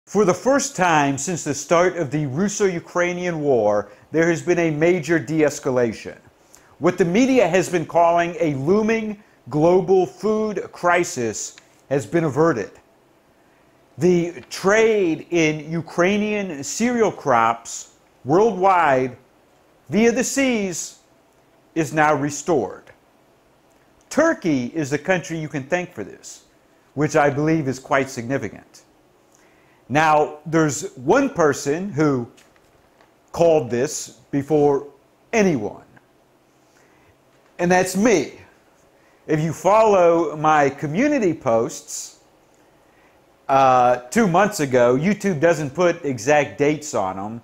For the first time since the start of the Russo-Ukrainian war, there has been a major de-escalation. What the media has been calling a looming global food crisis has been averted. The trade in Ukrainian cereal crops worldwide via the seas is now restored. Turkey is the country you can thank for this, which I believe is quite significant. Now, there's one person who called this before anyone, and that's me. If you follow my community posts, 2 months ago, YouTube doesn't put exact dates on them.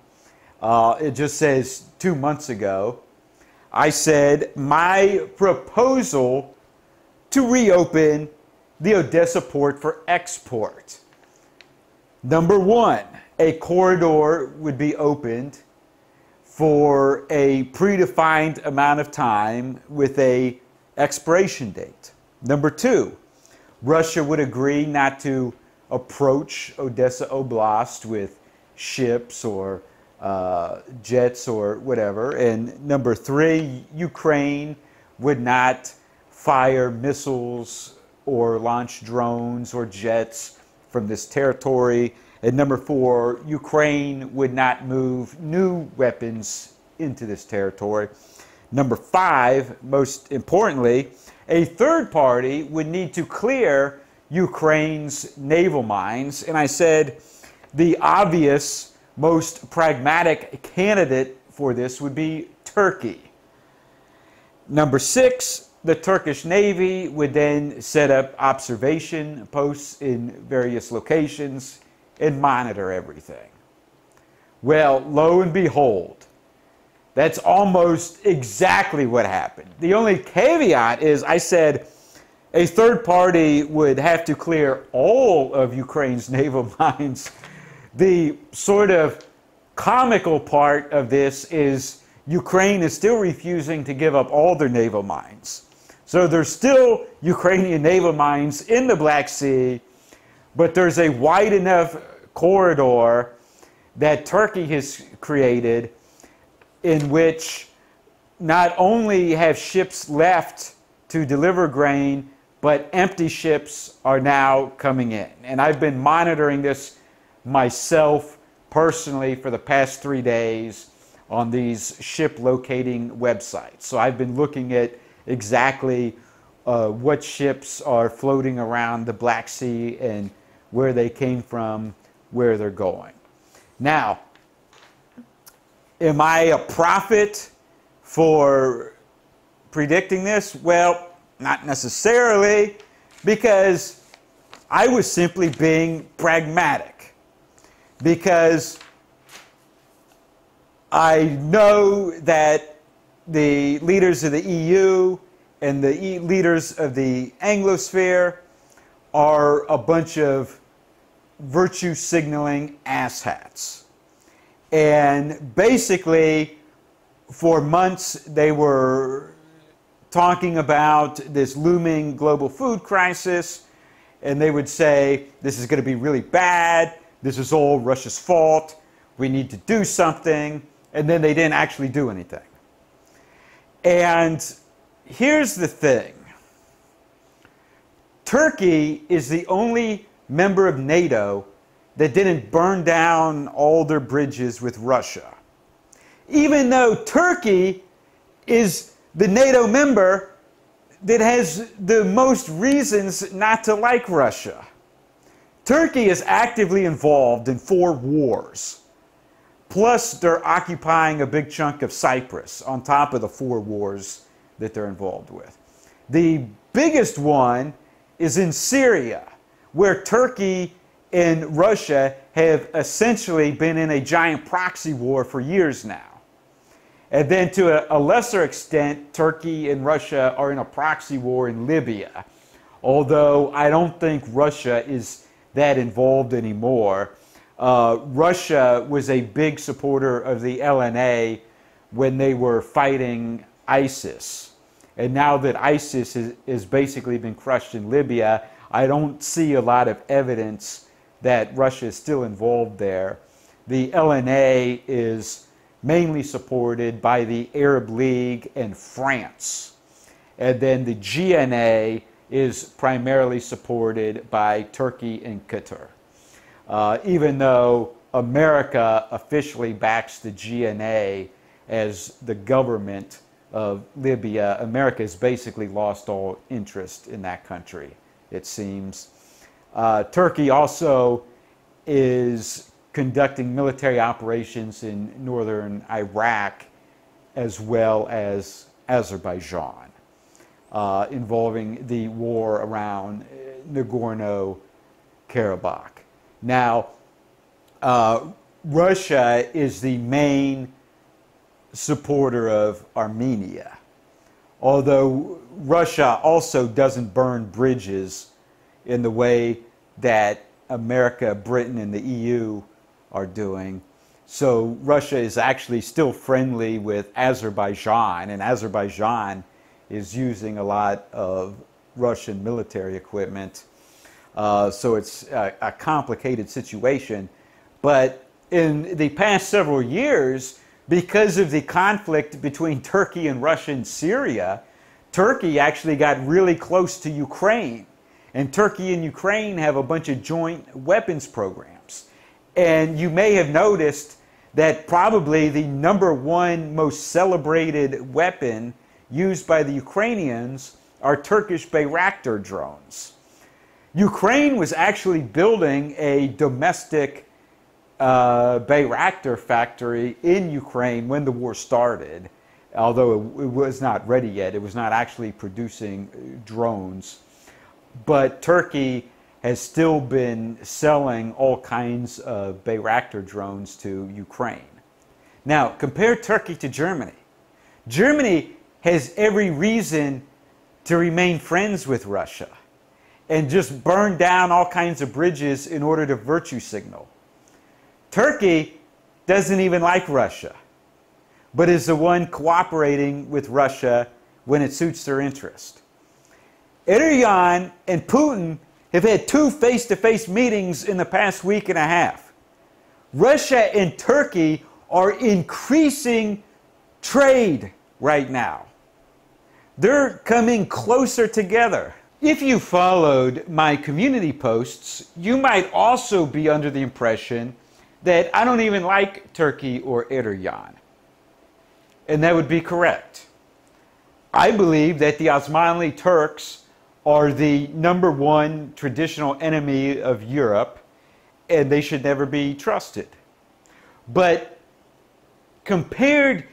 It just says 2 months ago, I said my proposal to reopen the Odessa port for export. Number one, a corridor would be opened for a predefined amount of time with an expiration date. Number two, Russia would agree not to approach Odessa Oblast with ships or jets or whatever. And number three, Ukraine would not fire missiles or launch drones or jets from this territory. And number four, Ukraine would not move new weapons into this territory. Number five, most importantly, a third party would need to clear Ukraine's naval mines. And I said the obvious, most pragmatic candidate for this would be Turkey. Number six, the Turkish Navy would then set up observation posts in various locations and monitor everything. Well, lo and behold, that's almost exactly what happened. The only caveat is I said a third party would have to clear all of Ukraine's naval mines. The sort of comical part of this is Ukraine is still refusing to give up all their naval mines. So there's still Ukrainian naval mines in the Black Sea, but there's a wide enough corridor that Turkey has created in which not only have ships left to deliver grain, but empty ships are now coming in. And I've been monitoring this myself personally for the past 3 days on these ship locating websites. So I've been looking at exactly what ships are floating around the Black Sea and where they came from, where they're going. Now, am I a prophet for predicting this? Well, not necessarily, because I was simply being pragmatic. Because I know that the leaders of the EU and the leaders of the Anglosphere are a bunch of virtue signaling asshats. And basically, for months, they were talking about this looming global food crisis, and they would say, this is going to be really bad, this is all Russia's fault, we need to do something, and then they didn't actually do anything. And here's the thing. Turkey is the only member of NATO that didn't burn down all their bridges with Russia. Even though Turkey is the NATO member that has the most reasons not to like Russia. Turkey is actively involved in 4 wars. Plus, they're occupying a big chunk of Cyprus on top of the 4 wars that they're involved with. The biggest one is in Syria, where Turkey and Russia have essentially been in a giant proxy war for years now. And then to a lesser extent, Turkey and Russia are in a proxy war in Libya, although I don't think Russia is that involved anymore. Russia was a big supporter of the LNA when they were fighting ISIS. And now that ISIS has basically been crushed in Libya, I don't see a lot of evidence that Russia is still involved there. The LNA is mainly supported by the Arab League and France. And then the GNA is primarily supported by Turkey and Qatar. Even though America officially backs the GNA as the government of Libya, America has basically lost all interest in that country, it seems. Turkey also is conducting military operations in northern Iraq as well as Azerbaijan, involving the war around Nagorno-Karabakh. Now, Russia is the main supporter of Armenia, although Russia also doesn't burn bridges in the way that America, Britain, and the EU are doing. So Russia is actually still friendly with Azerbaijan, and Azerbaijan is using a lot of Russian military equipment. So it's a complicated situation. But in the past several years, because of the conflict between Turkey and Russia in Syria, Turkey actually got really close to Ukraine. And Turkey and Ukraine have a bunch of joint weapons programs. And you may have noticed that probably the #1 most celebrated weapon used by the Ukrainians are Turkish Bayraktar drones. Ukraine was actually building a domestic Bayraktar factory in Ukraine when the war started, although it was not ready yet. It was not actually producing drones. But Turkey has still been selling all kinds of Bayraktar drones to Ukraine. Now, compare Turkey to Germany. Germany has every reason to remain friends with Russia and just burn down all kinds of bridges in order to virtue signal. Turkey doesn't even like Russia, but is the one cooperating with Russia when it suits their interest. Erdogan and Putin have had 2 face-to-face meetings in the past week and a half. Russia and Turkey are increasing trade right now. They're coming closer together. If you followed my community posts, you might also be under the impression that I don't even like Turkey or Erdogan. And that would be correct. I believe that the Osmanli Turks are the #1 traditional enemy of Europe, and they should never be trusted. But compared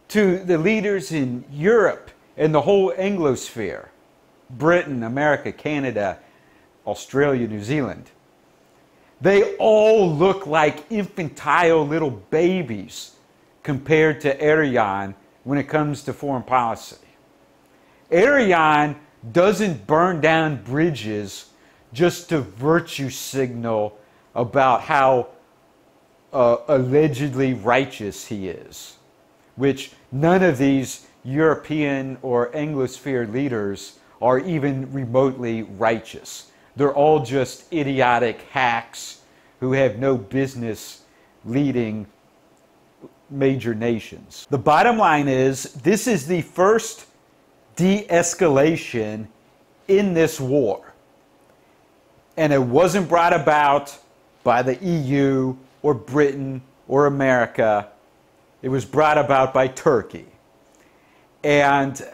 to the leaders in Europe and the whole Anglosphere, Britain, America, Canada, Australia, New Zealand, they all look like infantile little babies compared to Erdogan when it comes to foreign policy. Erdogan doesn't burn down bridges just to virtue signal about how allegedly righteous he is, which none of these European or Anglosphere leaders are even remotely righteous. They're all just idiotic hacks who have no business leading major nations. The bottom line is, this is the first de-escalation in this war. And it wasn't brought about by the EU or Britain or America. It was brought about by Turkey. And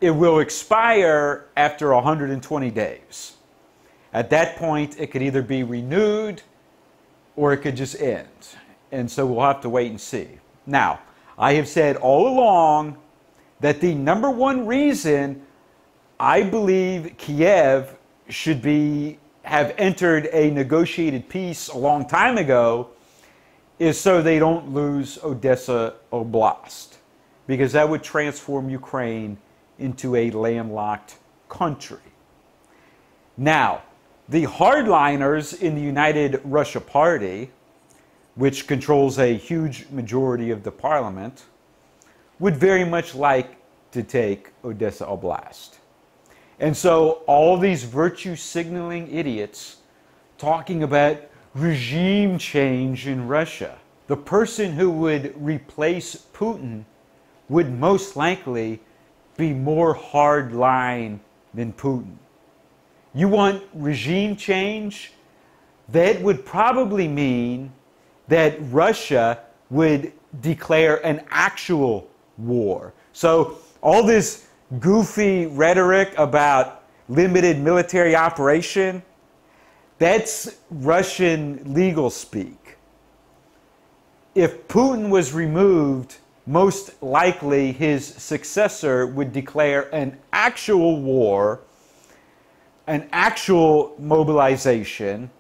it will expire after 120 days. At that point, it could either be renewed or it could just end. And so we'll have to wait and see. Now, I have said all along that the #1 reason I believe Kiev should have entered a negotiated peace a long time ago is so they don't lose Odessa Oblast, because that would transform Ukraine into a landlocked country. Now, the hardliners in the United Russia Party, which controls a huge majority of the parliament, would very much like to take Odessa Oblast. And so all these virtue signaling idiots talking about regime change in Russia. The person who would replace Putin would most likely be more hardline than Putin. You want regime change? That would probably mean that Russia would declare an actual war. So all this goofy rhetoric about limited military operation, that's Russian legal speak. If Putin was removed, most likely his successor would declare an actual war, an actual mobilization,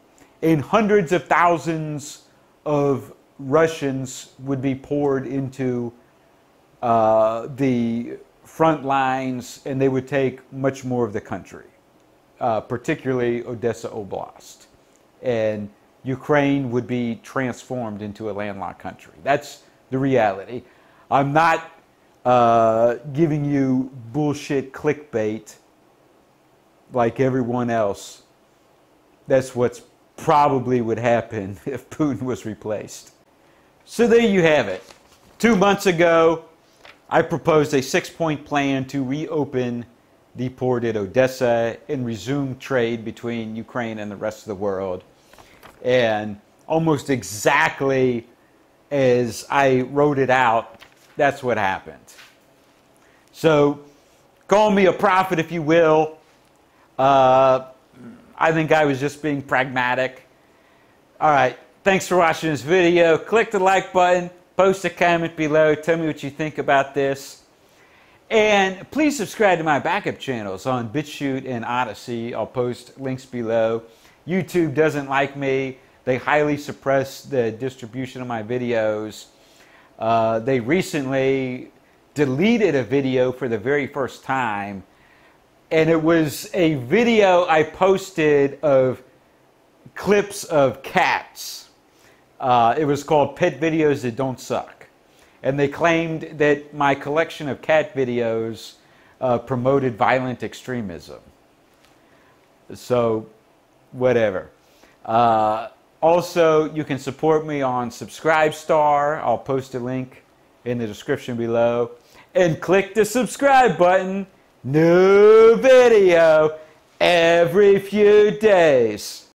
and hundreds of thousands of Russians would be poured into the front lines, and they would take much more of the country, particularly Odessa Oblast. And Ukraine would be transformed into a landlocked country. That's the reality. I'm not giving you bullshit clickbait like everyone else. That's what's probably would happen if Putin was replaced. So there you have it. 2 months ago, I proposed a 6-point plan to reopen the port at Odessa and resume trade between Ukraine and the rest of the world. And almost exactly as I wrote it out, that's what happened. So call me a prophet if you will. I think I was just being pragmatic. All right, thanks for watching this video. Click the like button, post a comment below, tell me what you think about this. And please subscribe to my backup channels on BitChute and Odyssey. I'll post links below. YouTube doesn't like me. They highly suppress the distribution of my videos. They recently deleted a video for the very first time, and it was a video I posted of clips of cats. It was called Pet Videos That Don't Suck. And they claimed that my collection of cat videos promoted violent extremism. So, whatever. Also, you can support me on Subscribestar. I'll post a link in the description below. And click the subscribe button. New video every few days.